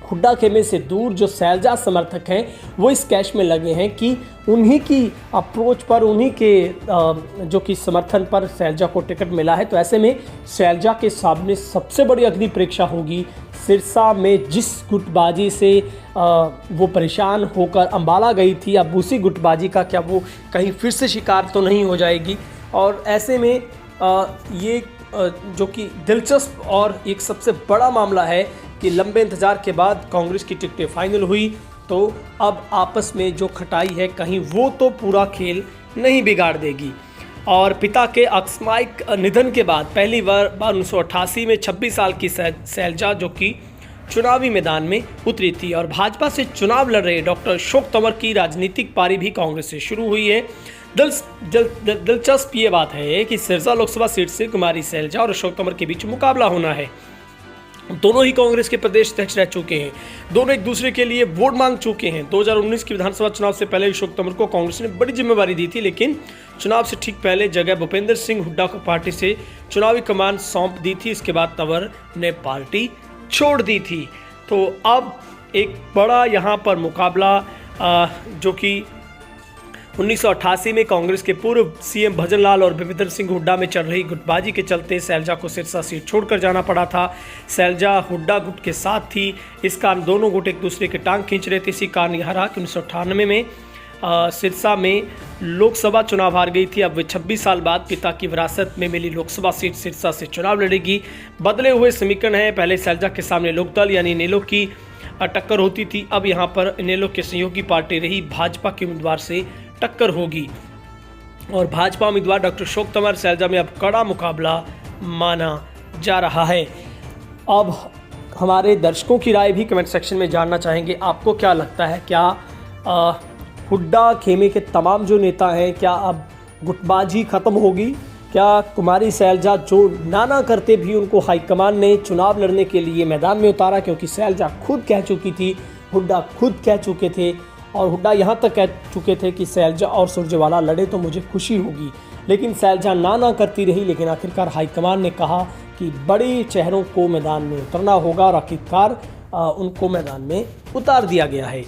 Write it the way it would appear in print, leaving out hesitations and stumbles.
हुड्डा खेमे से दूर जो शैलजा समर्थक हैं वो इस कैश में लगे हैं कि उन्हीं की अप्रोच पर, उन्हीं के जो कि समर्थन पर शैलजा को टिकट मिला है। तो ऐसे में शैलजा के सामने सबसे बड़ी अग्नि परीक्षा होगी। सिरसा में जिस गुटबाजी से वो परेशान होकर अंबाला गई थी, अब उसी गुटबाजी का क्या वो कहीं फिर से शिकार तो नहीं हो जाएगी। और ऐसे में ये जो कि दिलचस्प और एक सबसे बड़ा मामला है कि लंबे इंतज़ार के बाद कांग्रेस की टिकटें फाइनल हुई, तो अब आपस में जो खटाई है कहीं वो तो पूरा खेल नहीं बिगाड़ देगी। और पिता के अकस्मात निधन के बाद पहली बार 1988 में 26 साल की शैलजा जो कि चुनावी मैदान में उतरी थी और भाजपा से चुनाव लड़ रहे डॉक्टर अशोक तंवर की राजनीतिक पारी भी कांग्रेस से शुरू हुई है। दिलचस्प ये बात है कि सिरसा लोकसभा सीट से कुमारी शैलजा और अशोक तंवर के बीच मुकाबला होना है। दोनों ही कांग्रेस के प्रदेश अध्यक्ष रह चुके हैं, दोनों एक दूसरे के लिए वोट मांग चुके हैं। 2019 के विधानसभा चुनाव से पहले अशोक तंवर को कांग्रेस ने बड़ी जिम्मेवारी दी थी, लेकिन चुनाव से ठीक पहले जगह भूपेंद्र सिंह हुड्डा को पार्टी से चुनावी कमान सौंप दी थी। इसके बाद तंवर ने पार्टी छोड़ दी थी। तो अब एक बड़ा यहाँ पर मुकाबला जो कि 1988 में कांग्रेस के पूर्व सीएम भजनलाल और भूपेंद्र सिंह हुड्डा में चल रही गुटबाजी के चलते शैलजा को सिरसा सीट छोड़कर जाना पड़ा था। शैलजा हुड्डा गुट के साथ थी, इस कारण दोनों गुट एक दूसरे के टांग खींच रहे थे। इसी कारण यह रहा कि 1998 में सिरसा में लोकसभा चुनाव हार गई थी। अब वे 26 साल बाद पिता की विरासत में मिली लोकसभा सीट सिरसा से चुनाव लड़ेगी। बदले हुए समीकरण है, पहले शैलजा के सामने लोकदल यानी इनेलो की टक्कर होती थी, अब यहाँ पर इनेलो के सहयोगी पार्टी रही भाजपा के उम्मीदवार से टक्कर होगी और भाजपा उम्मीदवार डॉक्टर अशोक तंवर शैलजा में अब कड़ा मुकाबला माना जा रहा है। अब हमारे दर्शकों की राय भी कमेंट सेक्शन में जानना चाहेंगे। आपको क्या लगता है, क्या हुड्डा खेमे के तमाम जो नेता हैं, क्या अब गुटबाजी खत्म होगी? क्या कुमारी शैलजा जो नाना करते भी उनको हाईकमान ने चुनाव लड़ने के लिए मैदान में उतारा, क्योंकि शैलजा खुद कह चुकी थी, हुड्डा खुद कह चुके थे और हुड्डा यहाँ तक कह चुके थे कि शैलजा और सुरजेवाला लड़े तो मुझे खुशी होगी, लेकिन शैलजा ना करती रही। लेकिन आखिरकार हाईकमान ने कहा कि बड़े चेहरों को मैदान में उतरना होगा और आखिरकार उनको मैदान में उतार दिया गया है।